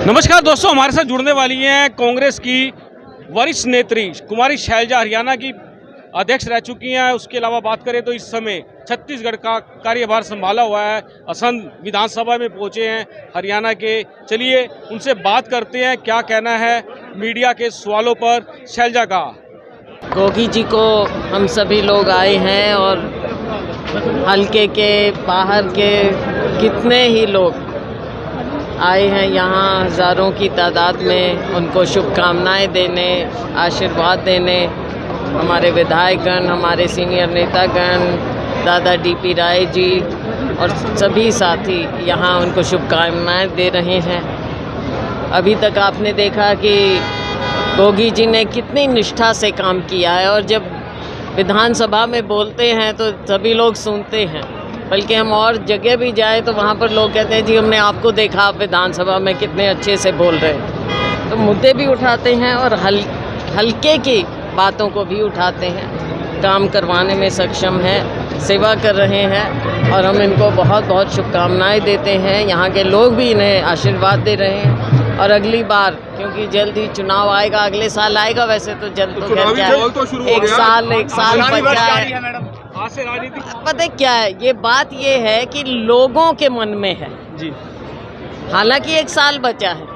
नमस्कार दोस्तों, हमारे साथ जुड़ने वाली हैं कांग्रेस की वरिष्ठ नेत्री कुमारी शैलजा। हरियाणा की अध्यक्ष रह चुकी हैं। उसके अलावा बात करें तो इस समय छत्तीसगढ़ का कार्यभार संभाला हुआ है। असंध विधानसभा में पहुंचे हैं हरियाणा के। चलिए उनसे बात करते हैं, क्या कहना है मीडिया के सवालों पर शैलजा का। गोगी जी को हम सभी लोग आए हैं और हल्के के बाहर के कितने ही लोग आए हैं यहाँ हज़ारों की तादाद में उनको शुभकामनाएं देने, आशीर्वाद देने। हमारे विधायकगण, हमारे सीनियर नेतागण, दादा डीपी राय जी और सभी साथी यहाँ उनको शुभकामनाएं दे रहे हैं। अभी तक आपने देखा कि गोगी जी ने कितनी निष्ठा से काम किया है और जब विधानसभा में बोलते हैं तो सभी लोग सुनते हैं। बल्कि हम और जगह भी जाए तो वहाँ पर लोग कहते हैं जी हमने आपको देखा, आप विधानसभा में कितने अच्छे से बोल रहे हैं। तो मुद्दे भी उठाते हैं और हल्के की बातों को भी उठाते हैं। काम करवाने में सक्षम हैं, सेवा कर रहे हैं और हम इनको बहुत बहुत शुभकामनाएं देते हैं। यहाँ के लोग भी इन्हें आशीर्वाद दे रहे हैं और अगली बार, क्योंकि जल्द ही चुनाव आएगा, अगले साल आएगा, वैसे तो जल्द तो खैर क्या है, एक साल बचा है। पता है क्या है, ये बात ये है कि लोगों के मन में है जी। हालांकि एक साल बचा है,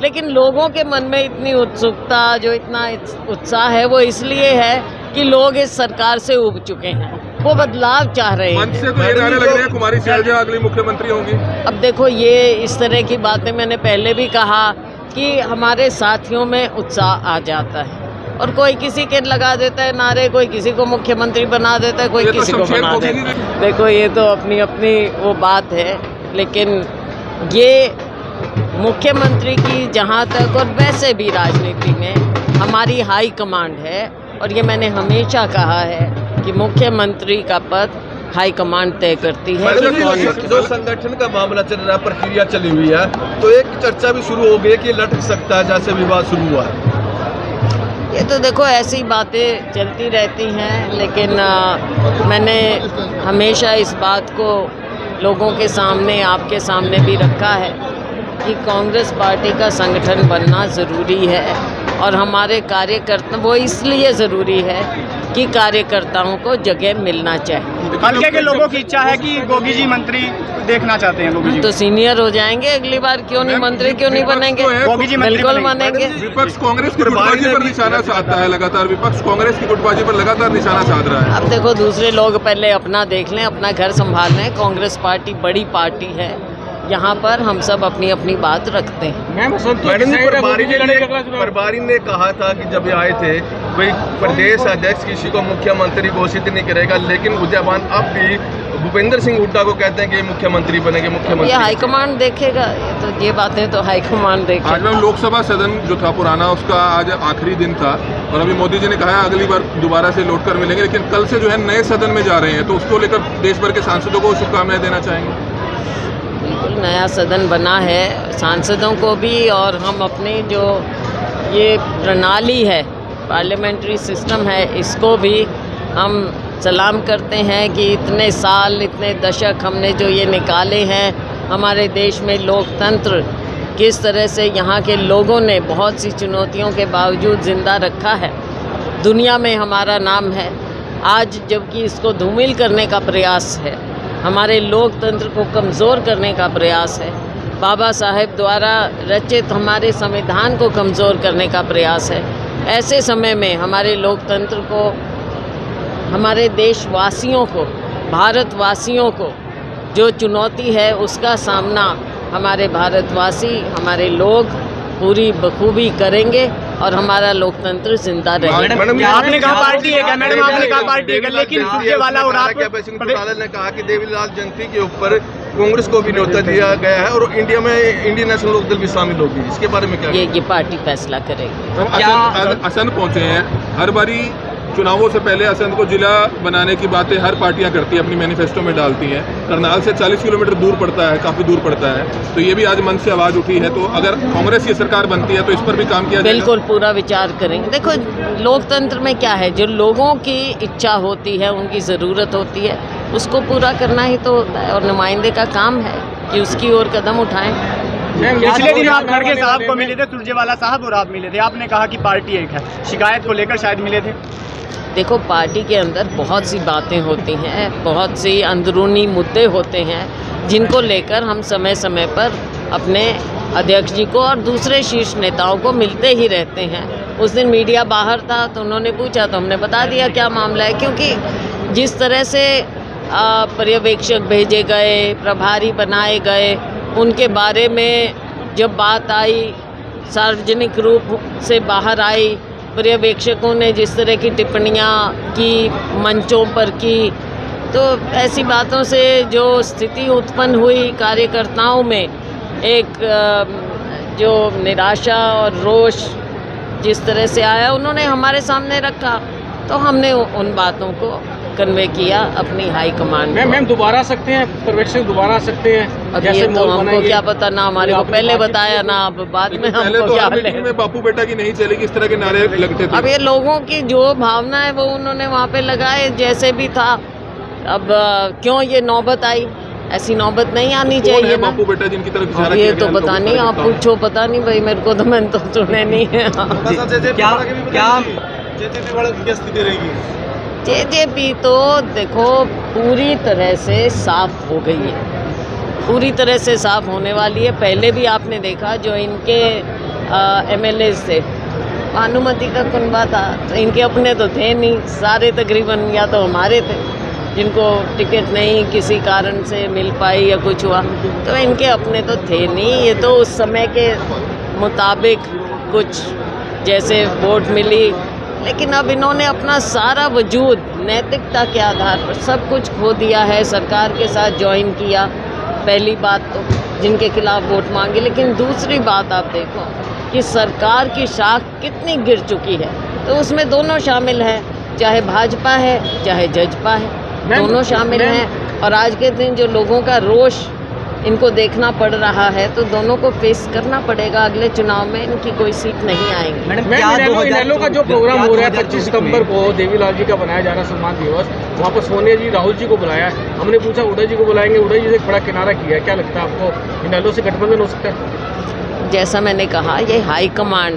लेकिन लोगों के मन में इतनी उत्सुकता, जो इतना उत्साह है, वो इसलिए है कि लोग इस सरकार से उब चुके हैं, वो बदलाव चाह रहे हैं। मंच से तो ये नारे लग रहे हैं कुमारी शैलजा अगली मुख्यमंत्री होंगी। अब देखो, ये इस तरह की बातें मैंने पहले भी कहा कि हमारे साथियों में उत्साह आ जाता है और कोई किसी के लगा देता है नारे, कोई किसी को मुख्यमंत्री बना देता है, कोई किसी को बना देता है। देखो, ये तो अपनी अपनी वो बात है, लेकिन ये मुख्यमंत्री की जहाँ तक और वैसे भी राजनीति में हमारी हाई कमांड है और ये मैंने हमेशा कहा है कि मुख्यमंत्री का पद हाई कमांड तय करती है। जो संगठन का मामला चल रहा है, प्रक्रिया चली हुई है, तो एक चर्चा भी शुरू हो गई कि लटक सकता है, जैसे विवाद शुरू हुआ है। ये तो देखो, ऐसी बातें चलती रहती हैं, लेकिन मैंने हमेशा इस बात को लोगों के सामने, आपके सामने भी रखा है कि कांग्रेस पार्टी का संगठन बनना ज़रूरी है और हमारे कार्यकर्ता, वो इसलिए ज़रूरी है कि कार्यकर्ताओं को जगह मिलना चाहिए। हल्के के लोगों की इच्छा है कि गोगी जी मंत्री देखना चाहते हैं। गोगी जी तो सीनियर हो जाएंगे अगली बार, क्यों नहीं मंत्री, क्यों नहीं बनेंगे? गोगी जी बिल्कुल बनेंगे। विपक्ष कांग्रेस की गुटबाजी पर निशाना साधता है लगातार, विपक्ष कांग्रेस की गुटबाजी पर लगातार निशाना साध रहा है। अब देखो, दूसरे लोग पहले अपना देख लें, अपना घर संभाल लें। कांग्रेस पार्टी बड़ी पार्टी है, यहाँ पर हम सब अपनी अपनी बात रखते हैं। प्रभारी ने कहा था कि जब ये आए थे, कोई प्रदेश अध्यक्ष किसी को मुख्यमंत्री घोषित नहीं करेगा, लेकिन उदयवान अब भी भूपेंद्र सिंह हुड्डा को कहते हैं कि मुख्यमंत्री बनेंगे। मुख्यमंत्री ये हाईकमान देखेगा, ये बातें तो हाईकमान देखेगा। आज मैम लोकसभा सदन जो था पुराना, उसका आज आखिरी दिन था और अभी मोदी जी ने कहा अगली बार दोबारा से लौट कर मिलेंगे, लेकिन कल से जो है नए सदन में जा रहे हैं, तो उसको लेकर देश भर के सांसदों को शुभकामनाएं देना चाहेंगे। बिल्कुल नया सदन बना है, सांसदों को भी, और हम अपनी जो ये प्रणाली है, पार्लियामेंट्री सिस्टम है, इसको भी हम सलाम करते हैं कि इतने साल, इतने दशक हमने जो ये निकाले हैं, हमारे देश में लोकतंत्र किस तरह से यहाँ के लोगों ने बहुत सी चुनौतियों के बावजूद ज़िंदा रखा है। दुनिया में हमारा नाम है। आज जबकि इसको धूमिल करने का प्रयास है, हमारे लोकतंत्र को कमज़ोर करने का प्रयास है, बाबा साहेब द्वारा रचित हमारे संविधान को कमज़ोर करने का प्रयास है, ऐसे समय में हमारे लोकतंत्र को, हमारे देशवासियों को, भारतवासियों को जो चुनौती है, उसका सामना हमारे भारतवासी, हमारे लोग पूरी बखूबी करेंगे और हमारा लोकतंत्र जिंदा रहेगा। आपने कहा पार्टी है क्या मैडम? आपने कहा पार्टी है क्या, लेकिन वाला और आप ने कहा कि देवीलाल जयंती के ऊपर कांग्रेस को भी न्योता दिया गया है और इंडिया में इंडियन नेशनल लोकदल भी शामिल होगी, इसके बारे में क्या? ये पार्टी फैसला करेगी। असंध पहुंचे हैं, हर बारी चुनावों से पहले असंध को जिला बनाने की बातें हर पार्टियां करती हैं, अपनी मैनिफेस्टो में डालती हैं। करनाल से 40 किलोमीटर दूर पड़ता है, काफ़ी दूर पड़ता है, तो ये भी आज मन से आवाज़ उठी है। तो अगर कांग्रेस की सरकार बनती है तो इस पर भी काम किया जाएगा। बिल्कुल पूरा विचार करेंगे। देखो, लोकतंत्र में क्या है, जो लोगों की इच्छा होती है, उनकी ज़रूरत होती है, उसको पूरा करना ही तो होता है और नुमाइंदे का काम है कि उसकी ओर कदम उठाएं। पिछले दिन आप खड़गे साहब को मिले थे, सुरजेवाला साहब और आप मिले थे, आपने कहा कि पार्टी एक है, शिकायत को लेकर शायद मिले थे। देखो, पार्टी के अंदर बहुत सी बातें होती हैं, बहुत सी अंदरूनी मुद्दे होते हैं जिनको लेकर हम समय समय पर अपने अध्यक्ष जी को और दूसरे शीर्ष नेताओं को मिलते ही रहते हैं। उस दिन मीडिया बाहर था तो उन्होंने पूछा तो हमने बता दिया क्या मामला है, क्योंकि जिस तरह से पर्यवेक्षक भेजे गए, प्रभारी बनाए गए, उनके बारे में जब बात आई, सार्वजनिक रूप से बाहर आई, पर्यवेक्षकों ने जिस तरह की टिप्पणियां की, मंचों पर की, तो ऐसी बातों से जो स्थिति उत्पन्न हुई कार्यकर्ताओं में, एक जो निराशा और रोष जिस तरह से आया, उन्होंने हमारे सामने रखा तो हमने उन बातों को कन्वे किया अपनी हाई कमांड को। मैम दोबारा आ सकते हैं, पर्यवेक्षक दोबारा आ सकते हैं? अब ये तो हमको क्या पता, ना हमारे को पहले बताया ना अब बाद में हमको क्या में बापू बेटा की नहीं चलेगी इस तरह के नारे लगते थे। अब ये लोगों की जो भावना है वो उन्होंने वहाँ पे लगाए, जैसे भी था। अब क्यों ये नौबत आई? ऐसी नौबत नहीं आनी चाहिए ना। बापू बेटा जिनकी तरफ अब ये तो पता नहीं, आप पूछो, पता नहीं भाई, मेरे को तो मैंने तो सुने नहीं है। क्या स्थिति रहेगी? जेजेपी तो देखो पूरी तरह से साफ हो गई है, पूरी तरह से साफ होने वाली है। पहले भी आपने देखा जो इनके एमएलए थे, भानुमति का कुनबा था, तो इनके अपने तो थे नहीं सारे, तकरीबन या तो हमारे थे जिनको टिकट नहीं किसी कारण से मिल पाई या कुछ हुआ, तो इनके अपने तो थे नहीं। ये तो उस समय के मुताबिक कुछ जैसे वोट मिली, लेकिन अब इन्होंने अपना सारा वजूद नैतिकता के आधार पर सब कुछ खो दिया है, सरकार के साथ ज्वाइन किया। पहली बात तो जिनके खिलाफ वोट मांगे, लेकिन दूसरी बात आप देखो कि सरकार की शाख कितनी गिर चुकी है, तो उसमें दोनों शामिल हैं, चाहे भाजपा है चाहे जजपा है, दोनों शामिल हैं। और आज के दिन जो लोगों का रोष इनको देखना पड़ रहा है, तो दोनों को फेस करना पड़ेगा। अगले चुनाव में इनकी कोई सीट नहीं आएगी। मैम इनेलो का जो प्रोग्राम हो रहा है 25 सितंबर को, देवीलाल जी का बनाया जा रहा सम्मान दिवस, वहाँ पर सोनिया जी राहुल जी को बुलाया। हमने पूछा उदय जी को बुलाएंगे, उदय जी से बड़ा किनारा किया है, क्या लगता है आपको इनेलो से गठबंधन हो सकता है? जैसा मैंने कहा, ये हाई कमांड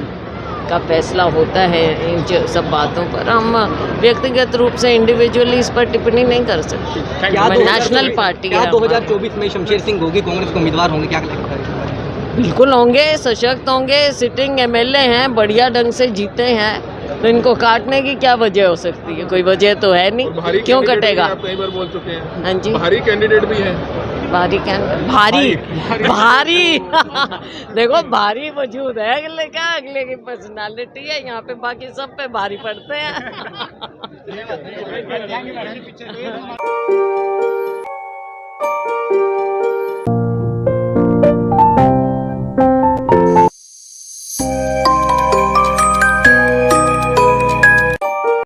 का फैसला होता है इन सब बातों पर। हम व्यक्तिगत रूप से इंडिविजुअली इस पर टिप्पणी नहीं कर सकते। नेशनल पार्टी है। 2024 में शमशेर सिंह होगी कांग्रेस के उम्मीदवार होंगे, क्या लगता है? बिल्कुल होंगे, सशक्त होंगे, सिटिंग एमएलए हैं, बढ़िया ढंग से जीते हैं, तो इनको काटने की क्या वजह हो सकती है? कोई वजह तो है नहीं, क्यों कटेगा? आप कई बार बोल चुके हैं। हाँ जी, भारी कैंडिडेट भी है। भारी भारी देखो, भारी वजूद है अगले का, अगले की पर्सनालिटी है, यहाँ पे बाकी सब पे भारी पड़ते हैं।